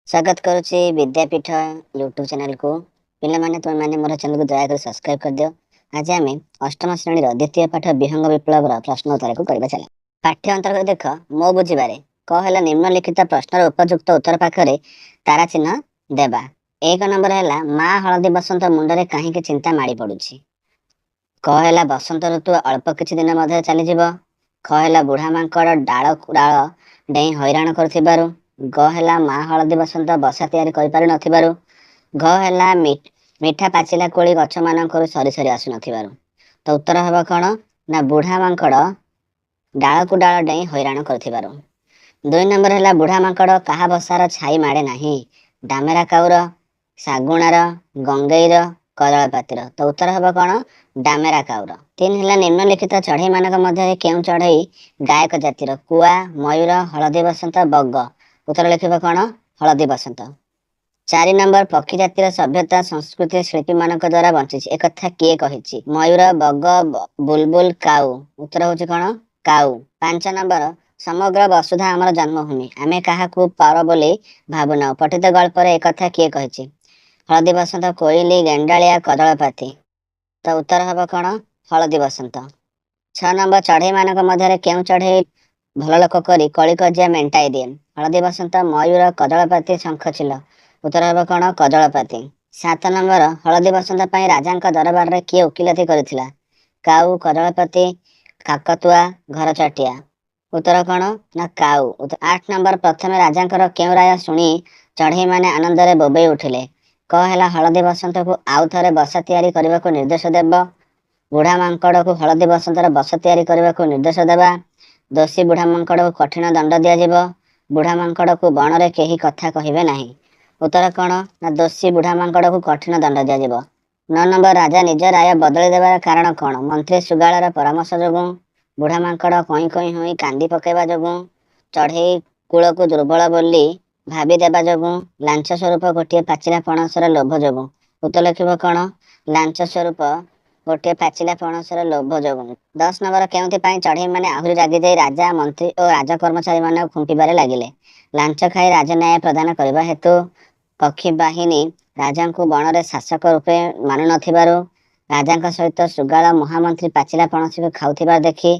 स्वागत करुच्ची विद्यापीठ YouTube channel को पिला माने तुम माने मोर चैनल को दया कर सब्सक्राइब कर दियो। आज आम अष्टम श्रेणी द्वितीय पाठ विहंग विप्लव प्रश्न उत्तर को करबा चला। पाठ्य अंतर्गत देख मो बुझिबारे कहला निम्नलिखित प्रश्नर उपयुक्त उत्तर पाखरे तारा चिन्ह देबा। एक नंबर है माँ हलदी बसंत मुंडरे कहीं चिंता माड़ी पड़ुछि। कहला बसंत ऋतु अल्प किछि दिन मध्य चली जिवो। कहला बुढ़ा मांकड़ डाल डाल डेई हैरान करथिबारु। गहला माँ हलदी बसंत बसा तैयारी करि पारि नथिबारु। गहला मिठा पाचिला कोली गछ मानकरु सरी सरी आसु नथिबारु। तो उत्तर हबा कोन ना बुढ़ा मांकड़ डाल को डाल डेई हैरान करथिबारु। 2 नंबर है बुढ़ा मांकड़ कहा बसार छाई माड़े नाही। डामेरा काउर सागुणार गंगईर कदलपातिर। तो उत्तर हबा कोन डामेरा काउर। 3 है निम्नलिखित चढ़ई मानक मध्य केउ चढ़ई गायक जातिर कुआ मयूर हलदी बसंत बग। उत्तर लिखिबा कोन हलदी बसंत। 4 नंबर पक्षी जातिर सभ्यता संस्कृति शिल्पी मानक द्वारा बंची एक कथा किए कहिछि। मयूर बग बुलबुल काऊ। उत्तर होछि कोन काऊ। 5 नंबर समग्र वसुधा आमर जन्मभूमि आमे काहाकू पर बोली भावना। पठित गल्प एक कथा किए कहिछि। हलदी बसंत कोइली गेंडालिया कदलपाती। तो उत्तर हबा कोन हलदी बसंत। 6 नंबर चढ़ई मानक मध्य केउ चढ़ई भल लोक करी कली कजिया मेंटाई दिए। हलदी बसंत मयूर कदलपाती शंखचिल। उत्तर हबा कोन कदलपाती। 7 नंबर हलदी बसंत पई राजांक दरबार रे किए उकिलती करिथिला। काऊ कदलपाती काकतुआ घर चटिया। उत्तर कोन ना काऊ। 8 नंबर प्रथमे राजांकर केउ राय सुनी चढ़ई माने आनंद रे बोबई उठिले। कहला हलदी बसंत को आउ थरे बसा तैयारी करबा को निर्देश देबो। बुढ़ा मांकड़ को हलदी बसंतर बसा तैयारी करबा को निर्देश देबा। दोषी बुढ़ा मांकड़ को कठिन दंड दिया जिवो। बुढ़ा मांकड़ को बन रे केही कथा कहिबे नाही। उत्तर कोन ना दोषी बुढ़ा मांकड़ को कठिन दंड दिया जिवो। 9 नंबर राजा निज राय बदली देबार कारण कोन। मंत्री सुगाळर परामर्श जोगु। बुढ़ा मांकड़ कई कई होई कांदी पकेबा जोगु। चढ़ई कूल को दुर्बल बोली भाबी देबा जोगु। लांच स्वरूप गोटे पाचिला पणसर लोभ जोगु। उत्तर लिखिबो कोन लांच स्वरूप गोटे पाचिला पणसर लोभ जोगु। 10 नंबर केउथि पई चढ़ई माने आहुरी रागी जाई राजा मंत्री और राजा कर्मचारी माने खुंपिबारे लागिले। लांच खाई राजन्याय प्रदान करबा हेतु पक्षी बाहिनी राजा को बन रे शासक रूपे मानु नथिबारु राजा सहित सुगाल महामंत्री पाचिला पणस को खाउथिबार देखि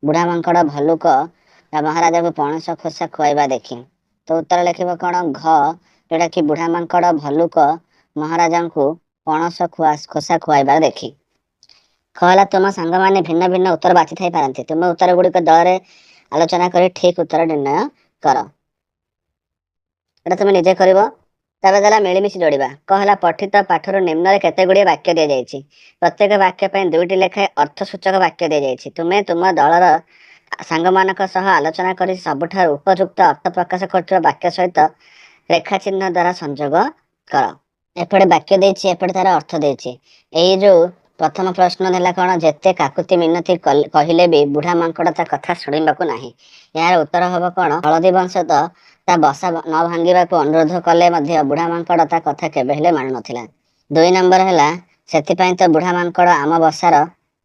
बुढ़ा मांकड़ भल्लुक महाराजा को पणस खोसा खुआइबा देखि। तो उत्तर लिखिबो कोन घ जोटा कि बुढ़ा मांकड़ भल्लुक महाराजा को पणस खोसा खुआइबा देखि। कहला तुम सांग माने भिन्न भिन्न उत्तर बाछि थाई पारंती। तुम उत्तर गुड़िक दल आलोचना करी ठीक उत्तर निर्णय कर। एटा तुम निजे करिवो। तबे देला मिलिमिशि जोड़िबा। कहला पठित पाठर निम्न रे केते गुड़िए वाक्य दिया जायछि। प्रत्येक वाक्य पई दुईटी लेखाए अर्थसूचक वाक्य दिया जायछि। तुमे तुम दलर सांग मानक सह आलोचना करी सबठार उपयुक्त अर्थ प्रकाश करथिबा वाक्य सहित रेखा चिन्ह द्वारा संयोग कर। एपटे वाक्य देछि एपटे तार अर्थ देछि। एई जो प्रथम प्रश्न देला कोन जेते काकुति मिनति कहिले भी बुढ़ा मांकड़ ता कथा सुनिबाकू नाही। यार उत्तर हबो कोन हलदी बसंत ता बसा न भांगिबाकू अनुरोध कले मध्य बुढ़ा मांकड़ ता कथा केबे हेले मानु नथिला। 2 नंबर हैला सेति पई तो बुढ़ा मांकड़ आम बसार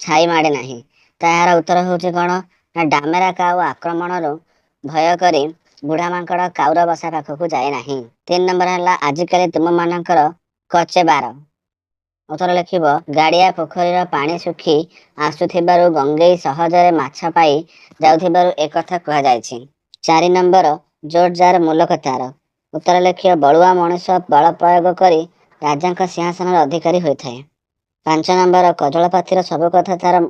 छाई माडे नाही। तार उत्तर होछि कोन ना डामेरा काऊ आक्रमण रो भय करी बुढ़ा मांकड़ काउर बसा पाखकू जाए नाही। 3 नंबर हैला आजिकाली तुम मानकर कचे बार। उत्तर लिखिबो गाड़िया पोखरीर पानी सुखी आसुथिबारु गंगेई सहजरे माछ पाई जाउथिबारु एक कथा कहा जायछि। 4 नंबर जोरजार मूलक तार। उत्तर लिखियो बळुआ मनुष्य बल प्रयोग करी राजांक सिंहासन अधिकारी होइथाय। 5 नंबर कजलपातिर सब कथा तार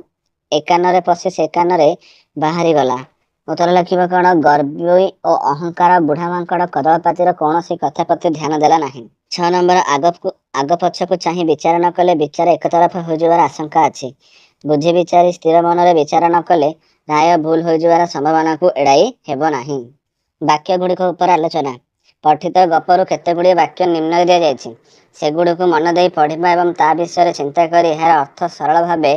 एकानरे पशि से कानरे बाहरी गला। उत्तर लिखिबो कोन गर्वी और अहंकार बुढ़ा मांकड़ कजलपातिर कौनसी कथा प्रति ध्यान देला नाही। 6 नंबर आग पछकू चाही विचार न कले विचार एक तरफ हो जवार आशंका अछि। बुझी विचारी स्थिर मन रे विचार न कले राय भूल हो जवार संभावना को एड़ाई हेबो नाही। वाक्य गुड़िक ऊपर आलोचना। पठित गपरु केते गुड़िए वाक्य निम्न दिया जायछि। सेगुड़ी को मन दे पढ़िबा एवं ता विषय चिंता करी एहार अर्थ सरल भावे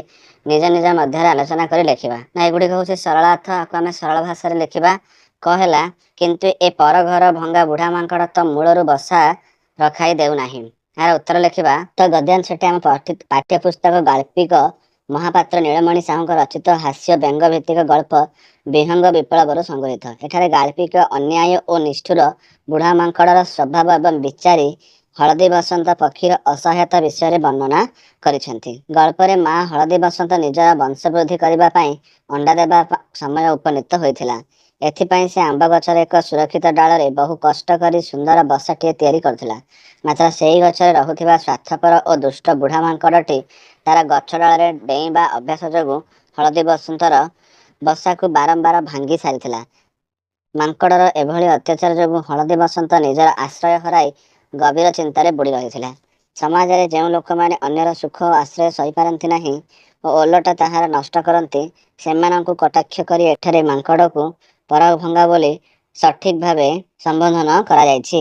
निज निज मध्य आलोचना करी लेखिबा। ना एगुड़ी होछि सरल अर्थ आको आमे सरल भाषा रे लेखिबा। कहला किंतु ए पर घर भंगा बुढ़ा मांकड़ तो मूलरु बसा रखाई देउ नाही। यार उत्तर लिखिबा। तो गद्यांश आम पाठ्य पुस्तक गाल्पिक ମହାପାତ୍ର ନୀଳମଣି ସାହୁଙ୍କ ରଚିତ ହାସ୍ୟ ବ୍ୟଙ୍ଗ ଭିତ୍ତିକ ଗଳ୍ପ ବିହଙ୍ଗ ବିପ୍ଳବରୁ ସଂଗୃହୀତ। ଏଠାରେ ଗାଳ୍ପିକ ଅନ୍ୟାୟ ଓ ନିଷ୍ଠୁର ବୁଢ଼ା ମାଙ୍କଡ଼ର ସ୍ୱଭାବ ଏବଂ ବିଚାରୀ ହଳଦୀ ବସନ୍ତ ପକ୍ଷୀର ଅସହାୟତା ବିଷୟରେ ବର୍ଣ୍ଣନା କରିଛନ୍ତି। ଗଳ୍ପରେ ମା ହଳଦୀ ବସନ୍ତ ନିଜର ବଂଶବୃଦ୍ଧି କରିବା ପାଇଁ ଅଣ୍ଡା ଦେବା ସମୟ ଉପନୀତ ହୋଇଥିଲା। ଏଥିପାଇଁ ସେ ଆମ୍ବ ଗଛର ଏକ ସୁରକ୍ଷିତ ଡାଳରେ ବହୁ କଷ୍ଟ କରି ସୁନ୍ଦର ବସାଟିଏ ତିଆରି କରୁଥିଲା। ମାତ୍ର ସେହି ଗଛରେ ରହୁଥିବା ସ୍ୱାର୍ଥପର ଓ ଦୁଷ୍ଟ ବୁଢ଼ା ମାଙ୍କଡ଼ଟି ତାର ଗଛ ଡାଳରେ ଡେଇଁବା ଅଭ୍ୟାସ ଯୋଗୁଁ ହଳଦୀ ବସନ୍ତର ବସାକୁ ବାରମ୍ବାର ଭାଙ୍ଗି ସାରିଥିଲା। ମାଙ୍କଡ଼ର ଏଭଳି ଅତ୍ୟାଚାର ଯୋଗୁଁ ହଳଦୀ ବସନ୍ତ ନିଜର ଆଶ୍ରୟ ହରାଇ ଗଭୀର ଚିନ୍ତାରେ ବୁଡ଼ି ରହିଥିଲା। ସମାଜରେ ଯେଉଁ ଲୋକମାନେ ଅନ୍ୟର ସୁଖ ଓ ଆଶ୍ରୟ ସହିପାରନ୍ତି ନାହିଁ ଓ ଓଲଟା ତାହାର ନଷ୍ଟ କରନ୍ତି, ସେମାନଙ୍କୁ କଟାକ୍ଷ କରି ଏଠାରେ ମାଙ୍କଡ଼କୁ ପରଭଙ୍ଗା ବୋଲି ସଠିକ୍ ଭାବେ ସମ୍ବୋଧନ କରାଯାଇଛି।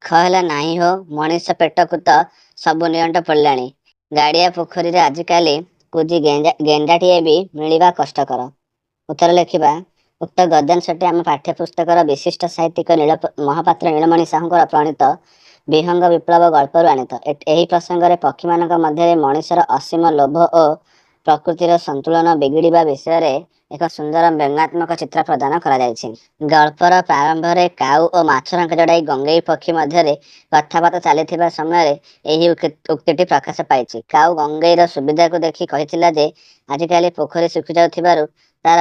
ଖ ହେଲା ନାହିଁ ହୋ, ମଣିଷ ପେଟକୁ ତ ସବୁ ନିଅଣ୍ଟ ପଡ଼ିଲାଣି। ଗାଡ଼ିଆ ପୋଖରୀରେ ଆଜିକାଲି କୁଜି ଗେଣ୍ଡାଟିଏ ବି ମିଳିବା କଷ୍ଟକର। ଉତ୍ତର ଲେଖିବା। ଉକ୍ତ ଗଦ୍ୟାଂଶଟି ଆମ ପାଠ୍ୟପୁସ୍ତକର ବିଶିଷ୍ଟ ସାହିତ୍ୟିକ ମହାପାତ୍ର ନୀଳମଣି ସାହୁଙ୍କର ପ୍ରଣୀତ ବିହଙ୍ଗ ବିପ୍ଳବ ଗଳ୍ପରୁ ଆଣିତ। ଏହି ପ୍ରସଙ୍ଗରେ ପକ୍ଷୀମାନଙ୍କ ମଧ୍ୟରେ ମଣିଷର ଅସୀମ ଲୋଭ ଓ ପ୍ରକୃତିର ସନ୍ତୁଳନ ବିଗିଡ଼ିବା ବିଷୟରେ ଏକ ସୁନ୍ଦର ବ୍ୟଙ୍ଗାତ୍ମକ ଚିତ୍ର ପ୍ରଦାନ କରାଯାଇଛି। ଗଳ୍ପର ପ୍ରାରମ୍ଭରେ କାଉ ଓ ମାଛରଙ୍କ ଯୋଡ଼ାଇ ଗଙ୍ଗେଇ ପକ୍ଷୀ ମଧ୍ୟରେ କଥାବାର୍ତ୍ତା ଚାଲିଥିବା ସମୟରେ ଏହି ଉକ୍ତିଟି ପ୍ରକାଶ ପାଇଛି। କାଉ ଗଙ୍ଗେଇର ସୁବିଧାକୁ ଦେଖି କହିଥିଲା ଯେ ଆଜିକାଲି ପୋଖରୀ ଶୁଖିଯାଉଥିବାରୁ ତାର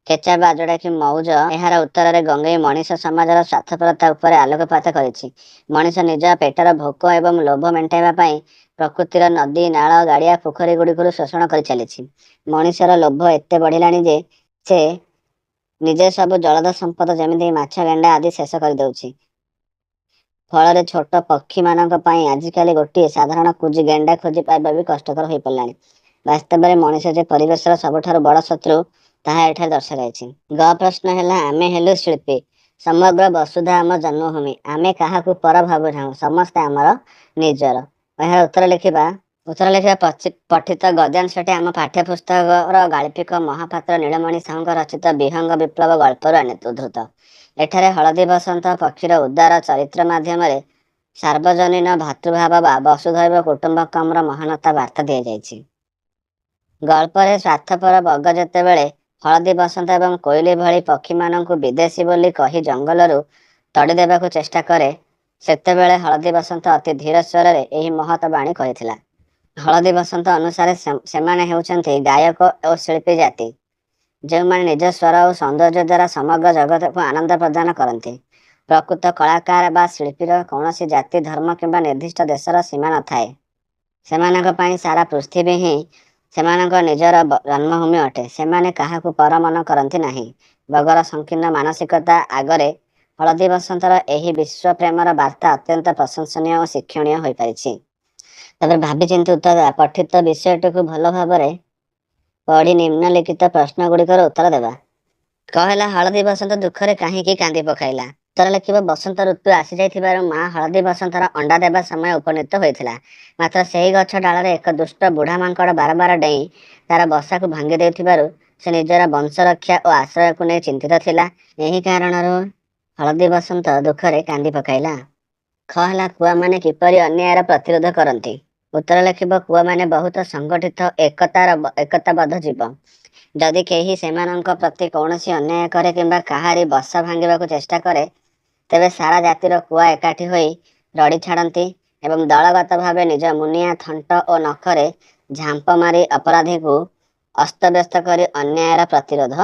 କେଚା ବା ଯୋଡ଼ାକି ମଉଜ। ଏହାର ଉତ୍ତରରେ ଗଙ୍ଗେଇ ମଣିଷ ସମାଜର ସ୍ୱାର୍ଥପରତା ଉପରେ ଆଲୋକପାତ କରିଛି। ମଣିଷ ନିଜ ପେଟର ଭୋକ ଏବଂ ଲୋଭ ମେଣ୍ଟାଇବା ପାଇଁ ପ୍ରକୃତିର ନଦୀ, ନାଳ, ଗାଡ଼ିଆ, ପୋଖରୀ ଗୁଡ଼ିକରୁ ଶୋଷଣ କରି ଚାଲିଛି। ମଣିଷର ଲୋଭ ଏତେ ବଢ଼ିଲାଣି ଯେ ସେ ନିଜେ ସବୁ ଜଳଜ ସମ୍ପଦ ଯେମିତି ମାଛ, ଗେଣ୍ଡା ଆଦି ଶେଷ କରିଦେଉଛି। ଫଳରେ ଛୋଟ ପକ୍ଷୀମାନଙ୍କ ପାଇଁ ଆଜିକାଲି ଗୋଟିଏ ସାଧାରଣ କୁଜି ଗେଣ୍ଡା ଖୋଜି ପାଇବା ବି କଷ୍ଟକର ହୋଇପଡ଼ିଲାଣି। ବାସ୍ତବରେ ମଣିଷ ଯେ ପରିବେଶର ସବୁଠାରୁ ବଡ଼ ଶତ୍ରୁ, ତାହା ଏଠାରେ ଦର୍ଶାଯାଇଛି। ଗ ପ୍ରଶ୍ନ ହେଲା, ଆମେ ହେଲୁ ଶିଳ୍ପୀ। ସମଗ୍ର ବସୁଧା ଆମ ଜନ୍ମଭୂମି। ଆମେ କାହାକୁ ପର ଭାବୁନାହୁଁ, ସମସ୍ତେ ଆମର ନିଜର। ଏହାର ଉତ୍ତର ଲେଖିବା। ପଠିତ ଗଦ୍ୟାଂଶଟି ଆମ ପାଠ୍ୟପୁସ୍ତକର ଗାଳ୍ପିକ ମହାପାତ୍ର ନୀଳମଣି ସାହୁଙ୍କ ରଚିତ ବିହଙ୍ଗ ବିପ୍ଳବ ଗଳ୍ପରୁ ଉଦ୍ଧୃତ। ଏଠାରେ ହଳଦୀ ବସନ୍ତ ପକ୍ଷୀର ଉଦାର ଚରିତ୍ର ମାଧ୍ୟମରେ ସାର୍ବଜନୀନ ଭାତୃଭାବ ବା ବସୁଧୈବ କୁଟୁମ୍ବକମ୍ର ମହାନତା ବାର୍ତ୍ତା ଦିଆଯାଇଛି। ଗଳ୍ପରେ ସ୍ୱାର୍ଥପର ବଗ ଯେତେବେଳେ ହଳଦୀ ବସନ୍ତ ଏବଂ କୋଇଲି ଭଳି ପକ୍ଷୀମାନଙ୍କୁ ବିଦେଶୀ ବୋଲି କହି ଜଙ୍ଗଲରୁ ତଡ଼ି ଦେବାକୁ ଚେଷ୍ଟା କରେ, ସେତେବେଳେ ହଳଦୀ ବସନ୍ତ ଅତି ଧୀର ସ୍ୱରରେ ଏହି ମହତ ବାଣୀ କହିଥିଲା। ହଳଦୀ ବସନ୍ତ ଅନୁସାରେ ସେମାନେ ହେଉଛନ୍ତି ଗାୟକ ଓ ଶିଳ୍ପୀ ଜାତି, ଯେଉଁମାନେ ନିଜ ସ୍ୱର ଓ ସୌନ୍ଦର୍ଯ୍ୟ ଦ୍ୱାରା ସମଗ୍ର ଜଗତକୁ ଆନନ୍ଦ ପ୍ରଦାନ କରନ୍ତି। ପ୍ରକୃତ କଳାକାର ବା ଶିଳ୍ପୀର କୌଣସି ଜାତି, ଧର୍ମ କିମ୍ବା ନିର୍ଦ୍ଦିଷ୍ଟ ଦେଶର ସୀମା ନଥାଏ। ସେମାନଙ୍କ ପାଇଁ ସାରା ପୃଥିବୀ ହିଁ ସେମାନଙ୍କ ନିଜର ଜନ୍ମଭୂମି ଅଟେ। ସେମାନେ କାହାକୁ ପର ମନ କରନ୍ତି ନାହିଁ। ବଗର ସଂକୀର୍ଣ୍ଣ ମାନସିକତା ଆଗରେ ହଳଦୀ ବସନ୍ତର ଏହି ବିଶ୍ୱ ପ୍ରେମର ବାର୍ତ୍ତା ଅତ୍ୟନ୍ତ ପ୍ରଶଂସନୀୟ ଓ ଶିକ୍ଷଣୀୟ ହୋଇପାରିଛି। ତାପରେ ଭାବିଚିନ୍ତି ଉତ୍ତର ଦେବା। ପଠିତ ବିଷୟଟିକୁ ଭଲ ଭାବରେ ପଢ଼ି ନିମ୍ନଲିଖିତ ପ୍ରଶ୍ନ ଗୁଡ଼ିକର ଉତ୍ତର ଦେବା। କ ହେଲା, ହଳଦୀ ବସନ୍ତ ଦୁଃଖରେ କାହିଁକି କାନ୍ଦି ପକାଇଲା? ଉତ୍ତର ଲେଖିବ। ବସନ୍ତ ଋତୁ ଆସିଯାଇଥିବାରୁ ମା ହଳଦୀ ବସନ୍ତର ଅଣ୍ଡା ଦେବା ସମୟ ଉପନୀତ ହୋଇଥିଲା। ମାତ୍ର ସେହି ଗଛ ଡାଳରେ ଏକ ଦୁଷ୍ଟ ବୁଢ଼ା ମାଙ୍କଡ଼ ବାରମ୍ବାର ଡେଇଁ ତାର ବସାକୁ ଭାଙ୍ଗି ଦେଉଥିବାରୁ ସେ ନିଜର ବଂଶରକ୍ଷା ଓ ଆଶ୍ରୟକୁ ନେଇ ଚିନ୍ତିତ ଥିଲା। ଏହି କାରଣରୁ ହଳଦୀ ବସନ୍ତ ଦୁଃଖରେ କାନ୍ଦି ପକାଇଲା। ଖ ହେଲା, କୁଆମାନେ କିପରି ଅନ୍ୟାୟର ପ୍ରତିରୋଧ କରନ୍ତି? ଉତ୍ତର ଲେଖିବ। କୁଆମାନେ ବହୁତ ସଂଗଠିତ ଏକତାବଦ୍ଧ ଜୀବ। ଯଦି କେହି ସେମାନଙ୍କ ପ୍ରତି କୌଣସି ଅନ୍ୟାୟ କରେ କିମ୍ବା କାହାରି ବସା ଭାଙ୍ଗିବାକୁ ଚେଷ୍ଟା କରେ, ତେବେ ସାରା ଜାତିର କୁଆ ଏକାଠି ହୋଇ ରଡ଼ି ଛାଡ଼ନ୍ତି ଏବଂ ଦଳଗତ ଭାବେ ନିଜ ମୁନିଆ, ଥଣ୍ଟ ଓ ନଖରେ ଝାମ୍ପ ମାରି ଅପରାଧୀକୁ ଅସ୍ତବ୍ୟସ୍ତ କରି ଅନ୍ୟାୟର ପ୍ରତିରୋଧ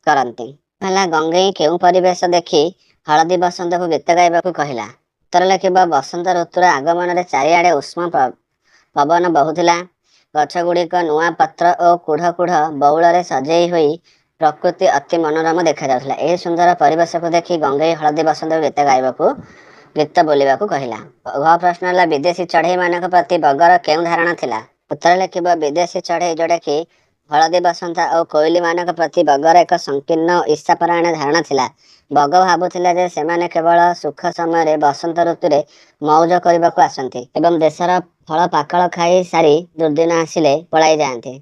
କରନ୍ତି। ହେଲା, ଗଙ୍ଗେଇ କେଉଁ ପରିବେଶ ଦେଖି ହଳଦୀ ବସନ୍ତକୁ ଗୀତ ଗାଇବାକୁ କହିଲା? ଉତ୍ତର ଲେଖିବ। ବସନ୍ତ ଋତୁର ଆଗମନରେ ଚାରିଆଡ଼େ ଉଷ୍ମ ପବନ ବହୁଥିଲା। ଗଛଗୁଡ଼ିକ ନୂଆ ପତ୍ର ଓ କୁଢ଼ କୁଢ଼ ବଉଳରେ ସଜେଇ ହୋଇ ପ୍ରକୃତି ଅତି ମନୋରମ ଦେଖାଯାଉଥିଲା। ଏହି ସୁନ୍ଦର ପରିବେଶକୁ ଦେଖି ଗଙ୍ଗେଇ ହଳଦୀ ବସନ୍ତକୁ ଗୀତ ବୋଲିବାକୁ କହିଲା। ଘ ପ୍ରଶ୍ନ ହେଲା, ବିଦେଶୀ ଚଢ଼େଇମାନଙ୍କ ପ୍ରତି ବଗର କେଉଁ ଧାରଣା ଥିଲା? ଉତ୍ତର ଲେଖିବ। ବିଦେଶୀ ଚଢ଼େଇ ଯୋଡ଼ାକି ହଳଦୀ ବସନ୍ତ ଓ କୋଇଲିମାନଙ୍କ ପ୍ରତି ବଗର ଏକ ସଂକୀର୍ଣ୍ଣ ଓ ଈର୍ଷାପରାୟଣ ଧାରଣା ଥିଲା। ବଗ ଭାବୁଥିଲା ଯେ ସେମାନେ କେବଳ ସୁଖ ସମୟରେ ବସନ୍ତ ଋତୁରେ ମଉଜ କରିବାକୁ ଆସନ୍ତି ଏବଂ ଦେଶର ଫଳ ପାକଳ ଖାଇ ସାରି ଦୁର୍ଦିନ ଆସିଲେ ପଳାଇ ଯାଆନ୍ତି।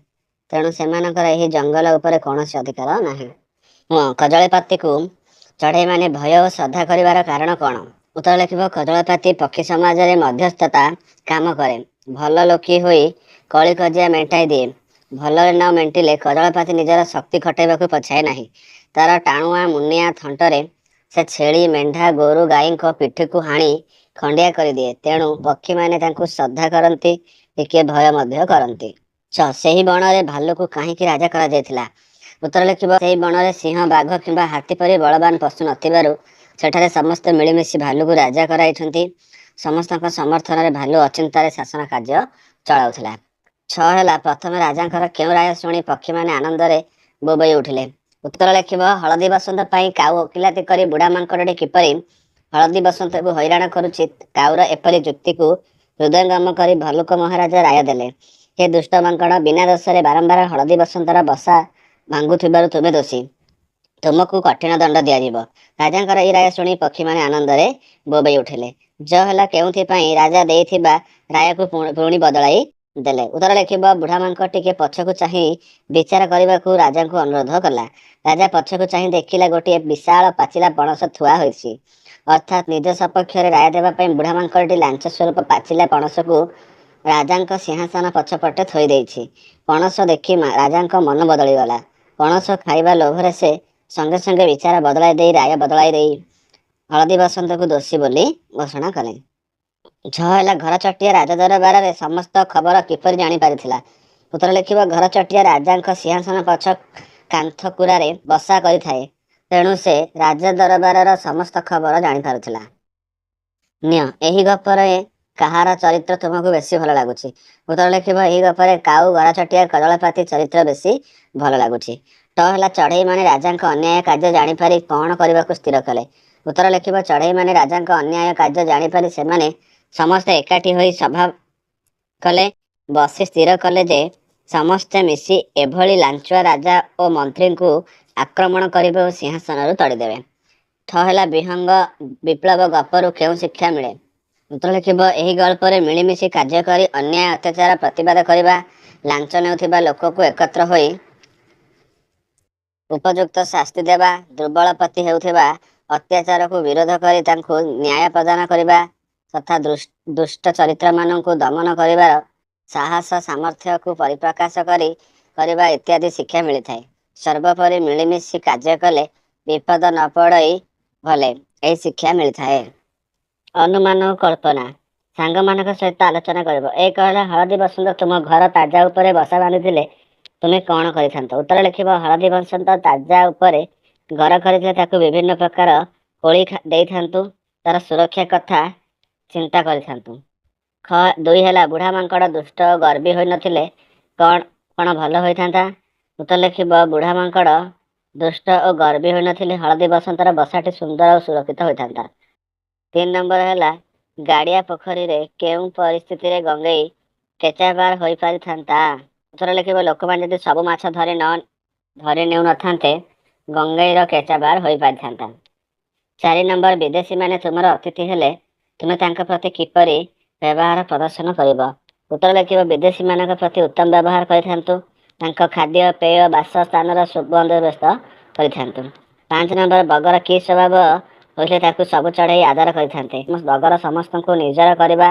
ତେଣୁ ସେମାନଙ୍କର ଏହି ଜଙ୍ଗଲ ଉପରେ କୌଣସି ଅଧିକାର ନାହିଁ। କଜଳପାତିକୁ ଚଢ଼େଇମାନେ ଭୟ ଓ ଶ୍ରଦ୍ଧା କରିବାର କାରଣ କ'ଣ? ଉତ୍ତର ଲେଖିବ। କଜଳପାତି ପକ୍ଷୀ ସମାଜରେ ମଧ୍ୟସ୍ଥତା କାମ କରେ, ଭଲ ଲୋକୀ ହୋଇ କଳି କଜିଆ ମେଣ୍ଟାଇ ଦିଏ ଭଲରେ ନ ମେଣ୍ଟିଲେ କଜଳପାତି ନିଜର ଶକ୍ତି ଖଟାଇବାକୁ ପଛାଏ ନାହିଁ। ତାର ଟାଣୁଆ ମୁନିଆ ଥଣ୍ଟରେ ସେ ଛେଳି ମେଣ୍ଢା ଗୋରୁ ଗାଈଙ୍କ ପିଠିକୁ ହାଣି ଖଣ୍ଡିଆ କରିଦିଏ। ତେଣୁ ପକ୍ଷୀମାନେ ତାଙ୍କୁ ଶ୍ରଦ୍ଧା କରନ୍ତି, ଟିକିଏ ଭୟ ମଧ୍ୟ କରନ୍ତି। ସେହି ବଣରେ ଭାଲୁକୁ କାହିଁକି ରାଜା କରାଯାଇଥିଲା? ଉତ୍ତର ଲେଖିବ ସେହି ବଣରେ ସିଂହ ବାଘ କିମ୍ବା ହାତୀ ପରି ବଳବାନ ପଶୁ ନଥିବାରୁ ସେଠାରେ ସମସ୍ତେ ମିଳିମିଶି ଭାଲୁକୁ ରାଜା କରାଇଛନ୍ତି। ସମସ୍ତଙ୍କ ସମର୍ଥନରେ ଭାଲୁ ଅଚିନ୍ତାରେ ଶାସନ କାର୍ଯ୍ୟ ଚଳାଉଥିଲା। 6 ହେଲା ପ୍ରଥମେ ରାଜାଙ୍କର କେଉଁ ରାୟ ଶୁଣି ପକ୍ଷୀମାନେ ଆନନ୍ଦରେ ବୋବେଇ ଉଠିଲେ? ଉତ୍ତର ଲେଖିବ ହଳଦୀ ବସନ୍ତ ପାଇଁ କାଉ ଓକିଲାତି କରି ବୁଢ଼ା ମାଙ୍କଡ଼ଟି କିପରି ହଳଦୀ ବସନ୍ତକୁ ହଇରାଣ କରୁଛି, କାଉର ଏପରି ଯୁକ୍ତିକୁ ହୃଦୟଙ୍ଗମ କରି ଭଲ୍ଲୁକ ମହାରାଜା ରାୟ ଦେଲେ। ହେ ଦୁଷ୍ଟ ମାଙ୍କଡ଼, ବିନା ଦୋଷରେ ବାରମ୍ବାର ହଳଦୀ ବସନ୍ତର ବସା ଭାଙ୍ଗୁଥିବାରୁ ତୁମେ ଦୋଷୀ। ତୁମକୁ କଠିନ ଦଣ୍ଡ ଦିଆଯିବ। ରାଜାଙ୍କର ଏହି ରାୟ ଶୁଣି ପକ୍ଷୀମାନେ ଆନନ୍ଦରେ ବୋବେଇ ଉଠିଲେ। ହେଲା କେଉଁଥିପାଇଁ ରାଜା ଦେଇଥିବା ରାୟକୁ ପୁଣି ବଦଳାଇ ଦେଲେ? ଉତ୍ତର ଲେଖିବ ବୁଢ଼ା ମାଙ୍କ ଟିକେ ପଛକୁ ଚାହିଁ ବିଚାର କରିବାକୁ ରାଜାଙ୍କୁ ଅନୁରୋଧ କଲା। ରାଜା ପଛକୁ ଚାହିଁ ଦେଖିଲା ଗୋଟିଏ ବିଶାଳ ପାଚିଲା ପଣସ ଥୁଆ ହୋଇଛି। ଅର୍ଥାତ୍ ନିଜ ସପକ୍ଷରେ ରାୟ ଦେବା ପାଇଁ ବୁଢ଼ା ମାଙ୍କଡ଼ଟି ଲାଞ୍ଚ ସ୍ୱରୂପ ପାଚିଲା ପଣସକୁ ରାଜାଙ୍କ ସିଂହାସନ ପଛପଟେ ଥୋଇ ଦେଇଛି। ପଣସ ଦେଖି ରାଜାଙ୍କ ମନ ବଦଳିଗଲା। ପଣସ ଖାଇବା ଲୋଭରେ ସେ ସଙ୍ଗେ ସଙ୍ଗେ ବିଚାର ବଦଳାଇ ଦେଇ ରାୟ ବଦଳାଇ ଦେଇ ହଳଦୀ ବସନ୍ତକୁ ଦୋଷୀ ବୋଲି ଘୋଷଣା କଲେ। ହେଲା ଘର ଚଟିଆ ରାଜଦରବାରରେ ସମସ୍ତ ଖବର କିପରି ଜାଣିପାରିଥିଲା? ଉତ୍ତର ଲେଖିବ ଘର ଚଟିଆ ରାଜାଙ୍କ ସିଂହାସନ ପଛ କାନ୍ଥକୁରାରେ ବସା କରିଥାଏ। ତେଣୁ ସେ ରାଜ ଦରବାରର ସମସ୍ତ ଖବର ଜାଣିପାରୁଥିଲା। ଏହି ଗପରେ କାହାର ଚରିତ୍ର ତୁମକୁ ବେଶୀ ଭଲ ଲାଗୁଛି? ଉତ୍ତର ଲେଖିବ ଏହି ଗପରେ କାଉ ଘରଚଟିଆ କଜଳପାତି ଚରିତ୍ର ବେଶୀ ଭଲ ଲାଗୁଛି। ହେଲା ଚଢ଼େଇମାନେ ରାଜାଙ୍କ ଅନ୍ୟାୟ କାର୍ଯ୍ୟ ଜାଣିପାରି କ'ଣ କରିବାକୁ ସ୍ଥିର କଲେ? ଉତ୍ତର ଲେଖିବ ଚଢ଼େଇମାନେ ରାଜାଙ୍କ ଅନ୍ୟାୟ କାର୍ଯ୍ୟ ଜାଣିପାରି ସେମାନେ ସମସ୍ତେ ଏକାଠି ହୋଇ ସଭା କଲେ, ବସି ସ୍ଥିର କଲେ ଯେ ସମସ୍ତେ ମିଶି ଏଭଳି ଲାଞ୍ଚୁଆ ରାଜା ଓ ମନ୍ତ୍ରୀଙ୍କୁ ଆକ୍ରମଣ କରିବେ ଓ ସିଂହାସନରୁ ତଡ଼ିଦେବେ। ହେଲା ବିହଙ୍ଗ ବିପ୍ଳବ ଗପରୁ କେଉଁ ଶିକ୍ଷା ମିଳେ? ଉତ୍ତର ଲେଖିବ ଏହି ଗଳ୍ପରେ ମିଳିମିଶି କାର୍ଯ୍ୟ କରି ଅନ୍ୟାୟ ଅତ୍ୟାଚାର ପ୍ରତିବାଦ କରିବା, ଲାଞ୍ଚ ନେଉଥିବା ଲୋକକୁ ଏକତ୍ର ହୋଇ ଉପଯୁକ୍ତ ଶାସ୍ତି ଦେବା, ଦୁର୍ବଳ ପ୍ରତି ହେଉଥିବା ଅତ୍ୟାଚାରକୁ ବିରୋଧ କରି ତାଙ୍କୁ ନ୍ୟାୟ ପ୍ରଦାନ କରିବା ତଥା ଦୁଷ୍ଟ ଚରିତ୍ରମାନଙ୍କୁ ଦମନ କରିବାର ସାହସ ସାମର୍ଥ୍ୟକୁ ପରିପ୍ରକାଶ କରିବା ଇତ୍ୟାଦି ଶିକ୍ଷା ମିଳିଥାଏ। ସର୍ବୋପରି ମିଳିମିଶି କାର୍ଯ୍ୟ କଲେ ବିପଦ ନ ପଡ଼ଇ ଭଲେ, ଏହି ଶିକ୍ଷା ମିଳିଥାଏ। ଅନୁମାନ ଓ କଳ୍ପନା ସାଙ୍ଗମାନଙ୍କ ସହିତ ଆଲୋଚନା କରିବ। ହେଲା ହଳଦୀ ବସନ୍ତ ତୁମ ଘର ତାଜା ଉପରେ ବସା ବାନ୍ଧିଥିଲେ ତୁମେ କ'ଣ କରିଥାନ୍ତ? ଉତ୍ତର ଲେଖିବ ହଳଦୀ ବସନ୍ତ ତାଜା ଉପରେ ଘର କରିଥିଲେ ତାକୁ ବିଭିନ୍ନ ପ୍ରକାର କୋଳି ଦେଇଥାନ୍ତୁ, ତାର ସୁରକ୍ଷା କଥା ଚିନ୍ତା କରିଥାନ୍ତୁ। 2 ହେଲା ବୁଢ଼ା ମାଙ୍କଡ଼ ଦୁଷ୍ଟ ଓ ଗର୍ବୀ ହୋଇନଥିଲେ କ'ଣ ଭଲ ହୋଇଥାନ୍ତା? ଉତ୍ତର ଲେଖିବ ବୁଢ଼ା ମାଙ୍କଡ଼ ଦୁଷ୍ଟ ଓ ଗର୍ବୀ ହୋଇନଥିଲେ ହଳଦୀ ବସନ୍ତର ବସାଟି ସୁନ୍ଦର ଓ ସୁରକ୍ଷିତ ହୋଇଥାନ୍ତା। 3 ନମ୍ବର ହେଲା ଗାଡ଼ିଆ ପୋଖରୀରେ କେଉଁ ପରିସ୍ଥିତିରେ ଗଙ୍ଗେଇ କେଚାବାର ହୋଇପାରିଥାନ୍ତା? ଉତ୍ତର ଲେଖିବ ଲୋକମାନେ ଯଦି ସବୁ ମାଛ ଧରି ନେଉନଥାନ୍ତେ ଗଙ୍ଗେଇର କେଚାବାର ହୋଇପାରିଥାନ୍ତା। 4 ନମ୍ବର ବିଦେଶୀମାନେ ତୁମର ଅତିଥି ହେଲେ ତୁମେ ତାଙ୍କ ପ୍ରତି କିପରି ବ୍ୟବହାର ପ୍ରଦର୍ଶନ କରିବ? ଉତ୍ତର ଲେଖିବ ବିଦେଶୀମାନଙ୍କ ପ୍ରତି ଉତ୍ତମ ବ୍ୟବହାର କରିଥାନ୍ତୁ, ତାଙ୍କ ଖାଦ୍ୟ ପେୟ ବାସସ୍ଥାନର ସୁବନ୍ଦୋବସ୍ତ କରିଥାନ୍ତୁ। 5 ନମ୍ବର ବଗର କି ସ୍ୱଭାବ ହୋଇଥିଲେ ତାକୁ ସବୁ ଚଢ଼େଇ ଆଦର କରିଥାନ୍ତେ। ବଗର ସମସ୍ତଙ୍କୁ ନିଜର କରିବା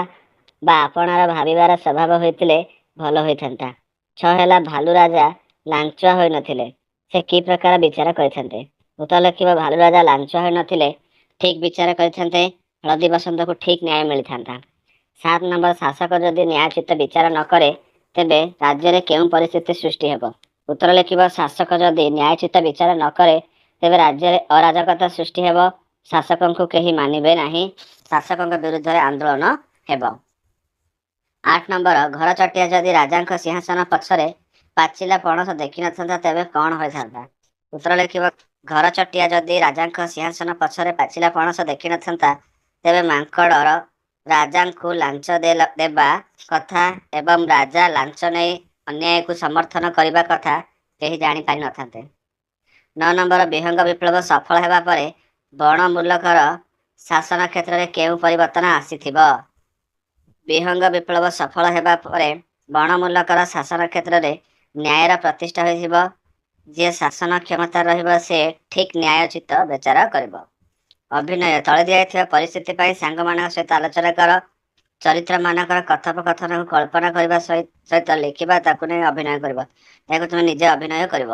ବା ଆପଣାର ଭାବିବାର ସ୍ୱଭାବ ହୋଇଥିଲେ ଭଲ ହୋଇଥାନ୍ତା। 6 ହେଲା ଭାଲୁ ରାଜା ଲାଞ୍ଚୁଆ ହୋଇନଥିଲେ ସେ କି ପ୍ରକାର ବିଚାର କରିଥାନ୍ତେ? ଉତ୍ତର ଲେଖିବ ଭାଲୁ ରାଜା ଲାଞ୍ଚୁଆ ହୋଇନଥିଲେ ଠିକ୍ ବିଚାର କରିଥାନ୍ତେ, ହଳଦୀ ବସନ୍ତକୁ ଠିକ୍ ନ୍ୟାୟ ମିଳିଥାନ୍ତା। 7 ନମ୍ବର ଶାସକ ଯଦି ନ୍ୟାୟୋଚିତ ବିଚାର ନ କରେ ତେବେ ରାଜ୍ୟରେ କେଉଁ ପରିସ୍ଥିତି ସୃଷ୍ଟି ହେବ? ଉତ୍ତର ଲେଖିବ ଶାସକ ଯଦି ନ୍ୟାୟୋଚିତ ବିଚାର ନ କରେ ତେବେ ରାଜ୍ୟରେ ଅରାଜକତା ସୃଷ୍ଟି ହେବ, ଶାସକଙ୍କୁ କେହି ମାନିବେ ନାହିଁ, ଶାସକଙ୍କ ବିରୁଦ୍ଧରେ ଆନ୍ଦୋଳନ ହେବ। 8 ନମ୍ବର ଘର ଚଟିଆ ଯଦି ରାଜାଙ୍କ ସିଂହାସନ ପଛରେ ପାଚିଲା ପଣସ ଦେଖିନଥାନ୍ତା ତେବେ କ'ଣ ହୋଇଥାନ୍ତା? ଉତ୍ତର ଲେଖିବ ଘର ଚଟିଆ ଯଦି ରାଜାଙ୍କ ସିଂହାସନ ପଛରେ ପାଚିଲା ପଣସ ଦେଖିନଥାନ୍ତା ତେବେ ମାଙ୍କଡ଼ର ରାଜାଙ୍କୁ ଲାଞ୍ଚ ଦେବା କଥା ଏବଂ ରାଜା ଲାଞ୍ଚ ନେଇ ଅନ୍ୟାୟକୁ ସମର୍ଥନ କରିବା କଥା କେହି ଜାଣିପାରିନଥାନ୍ତେ। 9 ନମ୍ବର ବିହଙ୍ଗ ବିପ୍ଳବ ସଫଳ ହେବା ପରେ ବଣ ମୂଲକର ଶାସନ କ୍ଷେତ୍ରରେ କେଉଁ ପରିବର୍ତ୍ତନ ଆସିଥିବ? ବିହଙ୍ଗ ବିପ୍ଳବ ସଫଳ ହେବା ପରେ ବଣ ମୂଲକର ଶାସନ କ୍ଷେତ୍ରରେ ନ୍ୟାୟର ପ୍ରତିଷ୍ଠା ହୋଇଥିବ। ଯିଏ ଶାସନ କ୍ଷମତାରେ ରହିବ ସେ ଠିକ୍ ନ୍ୟାୟୋଚିତ ବିଚାର କରିବ। ଅଭିନୟ ତଳେ ଦିଆଯାଇଥିବା ପରିସ୍ଥିତି ପାଇଁ ସାଙ୍ଗମାନଙ୍କ ସହିତ ଆଲୋଚନା କର। ଚରିତ୍ର ମାନଙ୍କର କଥୋପକଥନକୁ କଳ୍ପନା କରିବା ସହିତ ଲେଖିବା, ତାକୁ ନେଇ ଅଭିନୟ କରିବ। ଏହାକୁ ତୁମେ ନିଜେ ଅଭିନୟ କରିବ।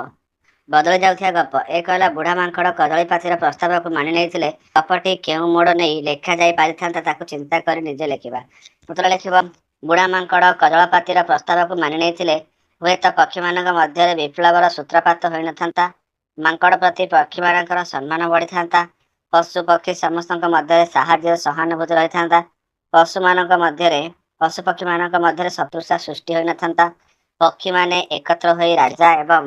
ବଦଳି ଯାଉଥିବା ଗପ। ଏ କହିଲା ବୁଢ଼ା ମାଙ୍କଡ଼ କଦଳୀ ପାଚିର ପ୍ରସ୍ତାବକୁ ମାନି ନେଇଥିଲେ। ଗପଟି କେଉଁ ମୋଡ଼ ନେଇ ଲେଖାଯାଇ ପାରିଥାନ୍ତା ତାକୁ ଚିନ୍ତା କରି ନିଜେ ଲେଖିବା। ଉତ୍ତର ଲେଖିବ। ବୁଢ଼ା ମାଙ୍କଡ଼ କଦଳୀପାତିର ପ୍ରସ୍ତାବକୁ ମାନି ନେଇଥିଲେ। ହୁଏତ ପକ୍ଷୀମାନଙ୍କ ମଧ୍ୟରେ ବିପ୍ଳବର ସୂତ୍ରପାତ ହୋଇନଥାନ୍ତା। ମାଙ୍କଡ଼ ପ୍ରତି ପକ୍ଷୀମାନଙ୍କର ସମ୍ମାନ ବଢ଼ିଥାନ୍ତା। ପଶୁ ପକ୍ଷୀ ସମସ୍ତଙ୍କ ମଧ୍ୟରେ ସାହାଯ୍ୟ ସହାନୁଭୂତି ରହିଥାନ୍ତା। ପଶୁପକ୍ଷୀମାନଙ୍କ ମଧ୍ୟରେ ଶତ୍ରୁତା ସୃଷ୍ଟି ହୋଇନଥାନ୍ତା। ପକ୍ଷୀମାନେ ଏକତ୍ର ହୋଇ ରାଜା ଏବଂ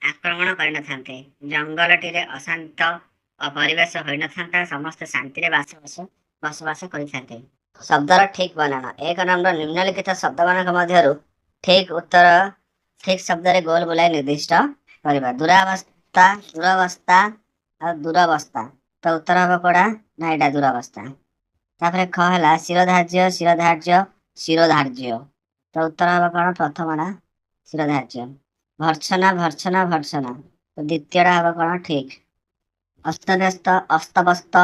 ଆକ୍ରମଣ କରିନଥାନ୍ତେ। ଜଙ୍ଗଲଟିରେ ଅଶାନ୍ତ ପରିବେଶ ହୋଇନଥାନ୍ତା। ସମସ୍ତେ ଶାନ୍ତିରେ ବସବାସ କରିଥାନ୍ତେ। ଶବ୍ଦର ଠିକ୍ ବନାନ। 1 ନମ୍ବର ନିମ୍ନଲିଖିତ ଶବ୍ଦମାନଙ୍କ ମଧ୍ୟରୁ ଠିକ୍ ଉତ୍ତର ଠିକ୍ ଶବ୍ଦରେ ଗୋଲ ବୁଲାଇ ନିର୍ଦ୍ଦିଷ୍ଟ କରିବା। ଦୁରବସ୍ଥା ଆଉ ଦୂରବସ୍ଥା। ତ ଉତ୍ତର ହେବ କୋଉଟା? ନା ଏଇଟା ଦୂରବସ୍ଥା। ତାପରେ ଖ ହେଲା ଶିରୋଧାର୍ଯ୍ୟ। ତ ଉତ୍ତର ହେବ କଣ? ପ୍ରଥମଟା ଶିରୋଧାର୍ଯ୍ୟ। ଭର୍ତ୍ସନା ତ ଦ୍ୱିତୀୟଟା ହେବ କଣ? ଠିକ୍। ଅସ୍ତବ୍ୟସ୍ତ ଅସ୍ତବ୍ୟସ୍ତ।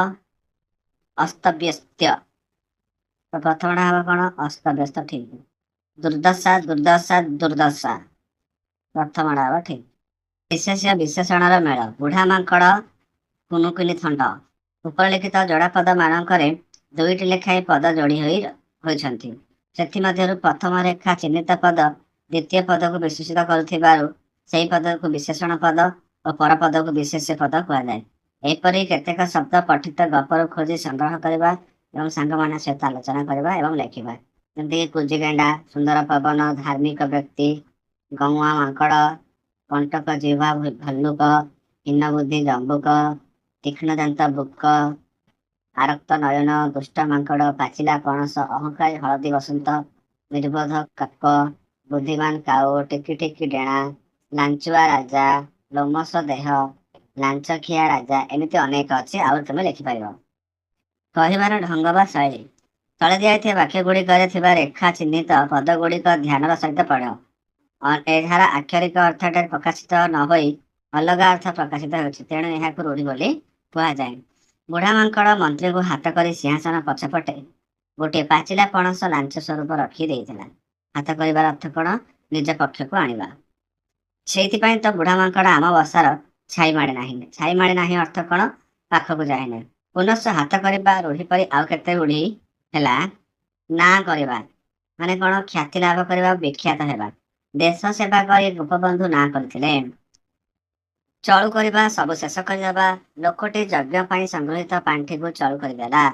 ତ ପ୍ରଥମଟା ହେବ କଣ? ଅସ୍ତବ୍ୟସ୍ତ। ଠିକ୍। ଦୁର୍ଦ୍ଦଶା ପ୍ରଥମଟା ହେବ ଠିକ୍। ବିଶେଷ୍ୟ ବିଶେଷଣର ମେଳ। ବୁଢ଼ା ମାଙ୍କଡ଼ କୁନୁକୁନି ଥଣ୍ଟ। ଉପରଲିଖିତ ଯୋଡ଼ାପଦ ମାନଙ୍କରେ 2ଟି ଲେଖାଏଁ ପଦ ଯୋଡ଼ି ହୋଇଛନ୍ତି। ସେଥିମଧ୍ୟରୁ ପ୍ରଥମ ରେଖା ଚିହ୍ନିତ ପଦ ଦ୍ୱିତୀୟ ପଦକୁ ବିଶେଷିତ କରୁଥିବାରୁ ସେହି ପଦକୁ ବିଶେଷଣ ପଦ ଓ ପର ପଦକୁ ବିଶେଷ୍ୟ ପଦ କୁହାଯାଏ। ଏହିପରି କେତେକ ଶବ୍ଦ ପଠିତ ଗପରୁ ଖୋଜି ସଂଗ୍ରହ କରିବା ଏବଂ ସାଙ୍ଗମାନଙ୍କ ସହିତ ଆଲୋଚନା କରିବା ଏବଂ ଲେଖିବା। ଯେମିତିକି କୁଜିଗେଣ୍ଡା, ସୁନ୍ଦର ପବନ, ଧାର୍ମିକ ବ୍ୟକ୍ତି, ଗଉଆ ମାଙ୍କଡ଼, କଣ୍ଟକ ଜିହ୍ବା ଭଲ୍ଲୁକ, ହୀନବୁଦ୍ଧି ଜମ୍ବୁକ, ତୀକ୍ଷ୍ଣଦାନ୍ତ ବୁକ, ଆରକ୍ତ ନୟନ, ଦୁଷ୍ଟ ମାଙ୍କଡ଼, ପାଚିଲା ପଣସ, ଅହଙ୍କାରୀ ହଳଦୀ ବସନ୍ତ, ନିର୍ବୋଧ କାକ, ବୁଦ୍ଧିମାନ କାଉ, ଟିକି ଟିକି ଡେଣା, ଲାଞ୍ଚୁଆ ରାଜା, ଲୋମସ ଦେହ, ଲାଞ୍ଚଖିଆ ରାଜା, ଏମିତି ଅନେକ ଅଛି। ଆଉ ତୁମେ ଲେଖିପାରିବ। କହିବାର ଢଙ୍ଗ ବା ଶୈଳୀ। ତଳେ ଦିଆଯାଇଥିବା ବାକ୍ୟଗୁଡ଼ିକରେ ଥିବା ରେଖା ଚିହ୍ନିତ ପଦଗୁଡ଼ିକ ଧ୍ୟାନର ସହିତ ପଢ଼। ଏହାର ଆକ୍ଷରିକ ଅର୍ଥଠାରେ ପ୍ରକାଶିତ ନ ହୋଇ ଅଲଗା ଅର୍ଥ ପ୍ରକାଶିତ ହେଉଛି, ତେଣୁ ଏହାକୁ ରୂଢ଼ି ବୋଲି କୁହାଯାଏ। ବୁଢ଼ା ମାଙ୍କଡ଼ ମନ୍ତ୍ରୀଙ୍କୁ ହାତ କରି ସିଂହାସନ ପଛପଟେ ଗୋଟିଏ ପାଚିଲା ପଣସ ଲାଞ୍ଚ ସ୍ୱରୂପ ରଖି ଦେଇଥିଲା। ହାତ କରିବାର ଅର୍ଥ କଣ? ନିଜ ପକ୍ଷକୁ ଆଣିବା। ସେଇଥିପାଇଁ ତ ବୁଢ଼ା ମାଙ୍କଡ଼ ଆମ ବସାର ଛାଇ ମାଡ଼େ ନାହିଁ ଅର୍ଥ କଣ? ପାଖକୁ ଯାଏନି। ପୁନଶ୍ଚ ହାତ କରିବା ରୂଢ଼ି ପରି ଆଉ କେତେ ରୂଢ଼ି ହେଲା। ନାଁ କରିବା ମାନେ କଣ? ଖ୍ୟାତି ଲାଭ କରିବା, ବିଖ୍ୟାତ ହେବା। ଦେଶ ସେବା କରି ଗୋପବନ୍ଧୁ ନାଁ କରିଥିଲେ। ଚଳୁ କରିବା, ସବୁ ଶେଷ କରିଦେବା। ଲୋକଟି ଯଜ୍ଞ ପାଇଁ ସଂଗୃହୀତ ପାଣ୍ଠିକୁ ଚଳୁ କରିଦେଲା।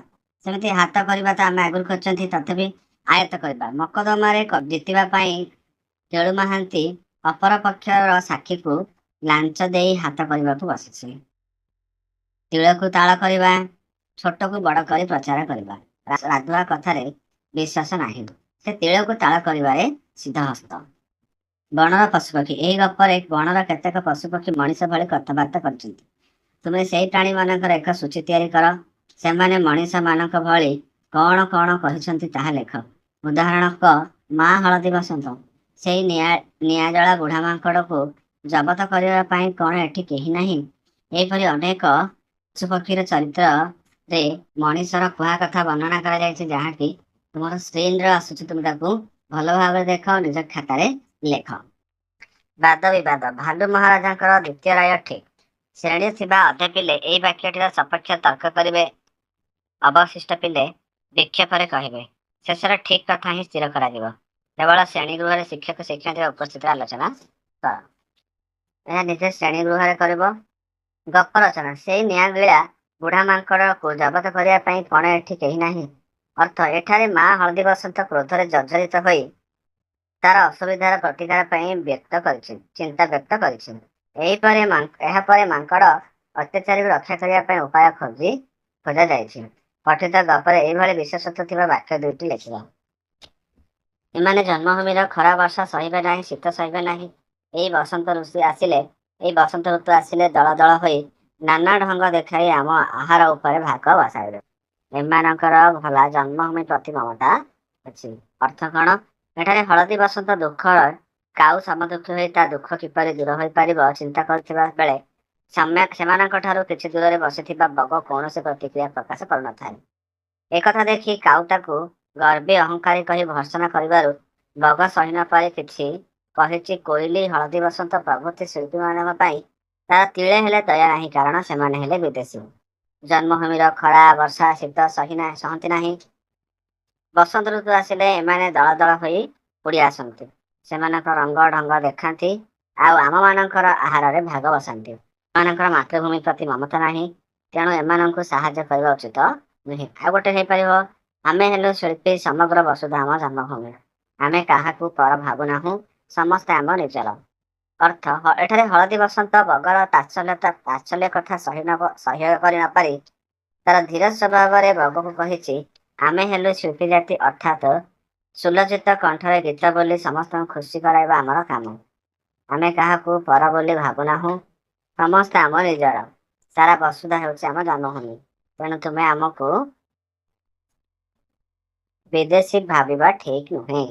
ସେମିତି ହାତ କରିବା ତ ଆମେ ଆଗରୁ କରିଛନ୍ତି, ତଥାପି ଆୟତ୍ତ କରିବା। ମକଦ୍ଦମାରେ ଜିତିବା ପାଇଁ କେଳୁ ମହାନ୍ତି ଅପର ପକ୍ଷର ସାକ୍ଷୀକୁ ଲାଞ୍ଚ ଦେଇ ହାତ କରିବାକୁ ବସିଛି। ତିଳକୁ ତାଳ କରିବା, ଛୋଟକୁ ବଡ଼ କରି ପ୍ରଚାର କରିବା। ରାଧୁଆ କଥାରେ ବିଶ୍ୱାସ ନାହିଁ, ସେ ତିଳକୁ ତାଳ କରିବାରେ ସିଦ୍ଧହସ୍ତ। ବଣର ପଶୁପକ୍ଷୀ। ଏହି ଗପରେ ବଣର କେତେକ ପଶୁପକ୍ଷୀ ମଣିଷ ଭଳି କଥାବାର୍ତ୍ତା କରିଛନ୍ତି। ତୁମେ ସେହି ପ୍ରାଣୀମାନଙ୍କର ଏକ ସୂଚୀ ତିଆରି କର। ସେମାନେ ମଣିଷମାନଙ୍କ ଭଳି କଣ କଣ କହିଛନ୍ତି ତାହା ଲେଖ। ଉଦାହରଣକ ମା ହଳଦୀ ବସନ୍ତ। ସେଇ ନିଆଁଜଳା ବୁଢ଼ା ମାଙ୍କଡ଼କୁ ଜବତ କରିବା ପାଇଁ କଣ ଏଠି କେହି ନାହିଁ? ଏହିପରି ଅନେକ ପଶୁପକ୍ଷୀର ଚରିତ୍ରରେ ମଣିଷର କୁହା କଥା ବର୍ଣ୍ଣନା କରାଯାଇଛି, ଯାହାକି ତୁମର ସ୍କ୍ରିନରେ ଆସୁଛି। ତୁମେ ତାକୁ ଭଲ ଭାବରେ ଦେଖ, ନିଜ ଖାତାରେ ଲେଖ। ବାଦ ବିବାଦ। ଭାଲୁ ମହାରାଜାଙ୍କର ଦ୍ୱିତୀୟ ରାୟ ଠିକ୍। ଶ୍ରେଣୀ ଥିବା ଅଧେ ପିଲେ ଏହି ବାକ୍ୟଟିର ସପକ୍ଷ ତର୍କ କରିବେ, ଅବଶିଷ୍ଟ ପିଲେ ବିକ୍ଷେପରେ କହିବେ। ଶେଷରେ ଠିକ୍ କଥା ହିଁ ସ୍ଥିର କରାଯିବ। କେବଳ ଶ୍ରେଣୀଗୃହରେ ଶିକ୍ଷକ ଶିକ୍ଷୟିତ୍ରୀଙ୍କ ଉପସ୍ଥିତିରେ ଆଲୋଚନା କର। ଏହା ନିଜେ ଶ୍ରେଣୀଗୃହରେ କରିବ। ଗପ ରଚନା। ସେଇ ନିଆଁଗିଳା ବୁଢ଼ା ମାଙ୍କଡ଼କୁ ଜବତ କରିବା ପାଇଁ କଣ ଏଠି କେହି ନାହିଁ? ଅର୍ଥ, ଏଠାରେ ମା ହଳଦୀ ବସନ୍ତ କ୍ରୋଧରେ ଜର୍ଜରିତ ହୋଇ ତାର ଅସୁବିଧାର ପ୍ରତିକାର ପାଇଁ ଚିନ୍ତା ବ୍ୟକ୍ତ କରିଛି। ଏହାପରେ ମାଙ୍କଡ଼ ଅତ୍ୟାଚାରୀକୁ ରକ୍ଷା କରିବା ପାଇଁ ଉପାୟ ଖୋଜା ଯାଇଛି। ପଠିତ ଗପରେ ଏଇଭଳି ବିଶେଷତ୍ୱ ଥିବା ବାକ୍ୟ 2ଟି ଲେଖିବ। ଏମାନେ ଜନ୍ମଭୂମିର ଖରା ବର୍ଷା ସହିବେ ନାହିଁ, ଶୀତ ସହିବେ ନାହିଁ। ଏଇ ବସନ୍ତ ଋତୁ ଆସିଲେ ଦଳ ଦଳ ହୋଇ ନାନା ଢଙ୍ଗ ଦେଖାଇ ଆମ ଆହାର ଉପରେ ଭାଗ ବସାଇବେ। ଏମାନଙ୍କର ଭଲା ଜନ୍ମଭୂମି ପ୍ରତି ମମତା ଅଛି। ଅର୍ଥ କଣ? ଏଠାରେ ହଳଦୀ ବସନ୍ତ ଦୁଃଖର କାଉ ସମଦୁଃଖୀ ହୋଇ ତା ଦୁଃଖ କିପରି ଦୂର ହୋଇପାରିବ ଚିନ୍ତା କରୁଥିବା ବେଳେ ସେମାନଙ୍କଠାରୁ କିଛି ଦୂରରେ ବସିଥିବା ବଗ କୌଣସି ପ୍ରତିକ୍ରିୟା ପ୍ରକାଶ କରୁନଥାଏ। ଏକଥା ଦେଖି କାଉ ତାକୁ ଗର୍ବୀ ଅହଙ୍କାରୀ କହି ଭର୍ତ୍ସନା କରିବାରୁ ବଗ ସହି ନ ପାରି କିଛି କହିଛି। କୋଇଲି, ହଳଦୀ ବସନ୍ତ ପ୍ରଭୃତି ଶିଳ୍ପୀମାନଙ୍କ ପାଇଁ ତାର ତିଳେ ହେଲେ ଦୟା ନାହିଁ, କାରଣ ସେମାନେ ହେଲେ ବିଦେଶୀ। ଜନ୍ମଭୂମିର ଖରା, ବର୍ଷା, ଶୀତ ସହନ୍ତି ନାହିଁ। ବସନ୍ତ ଋତୁ ଆସିଲେ ଏମାନେ ଦଳ ଦଳ ହୋଇ ଉଡ଼ି ଆସନ୍ତି। ସେମାନଙ୍କ ରଙ୍ଗ ଢଙ୍ଗ ଦେଖାନ୍ତି, ଆଉ ଆମମାନଙ୍କର ଆହାରରେ ଭାଗ ବସାନ୍ତି। ଏମାନଙ୍କର ମାତୃଭୂମି ପ୍ରତି ମମତା ନାହିଁ, ତେଣୁ ଏମାନଙ୍କୁ ସାହାଯ୍ୟ କରିବା ଉଚିତ ନୁହେଁ। ଆଉ ଗୋଟେ ହେଇପାରିବ, ଆମେ ହେଲୁ ଶିଳ୍ପୀ, ସମଗ୍ର ବସୁଧା ଆମ ଜନ୍ମଭୂମି। ଆମେ କାହାକୁ ପର ଭାବୁନାହୁଁ, ସମସ୍ତେ ଆମ ନିଜର। ଅର୍ଥ, ଏଠାରେ ହଳଦୀ ବସନ୍ତ ବଗର ତାତ୍ସଲ୍ୟ କଥା ସହ୍ୟ କରି ନ ପାରି ତାର ଧୀର ସ୍ୱଭାବରେ ବଗକୁ କହିଛି, ଆମେ ହେଲୁ ଶିଳ୍ପୀ ଜାତି, ଅର୍ଥାତ୍ ସୁଲଜିତ କଣ୍ଠରେ ଗୀତ ବୋଲି ସମସ୍ତଙ୍କୁ ଖୁସି କରାଇବା ଆମର କାମ। ଆମେ କାହାକୁ ପର ବୋଲି ଭାବୁନାହୁଁ, ସମସ୍ତେ ଆମ ନିଜର। ସାରା ବସୁଧା ହେଉଛି ଆମ ଜନ୍ମଭୂମି, ତେଣୁ ତୁମେ ଆମକୁ ବିଦେଶୀ ଭାବିବା ଠିକ୍ ନୁହେଁ।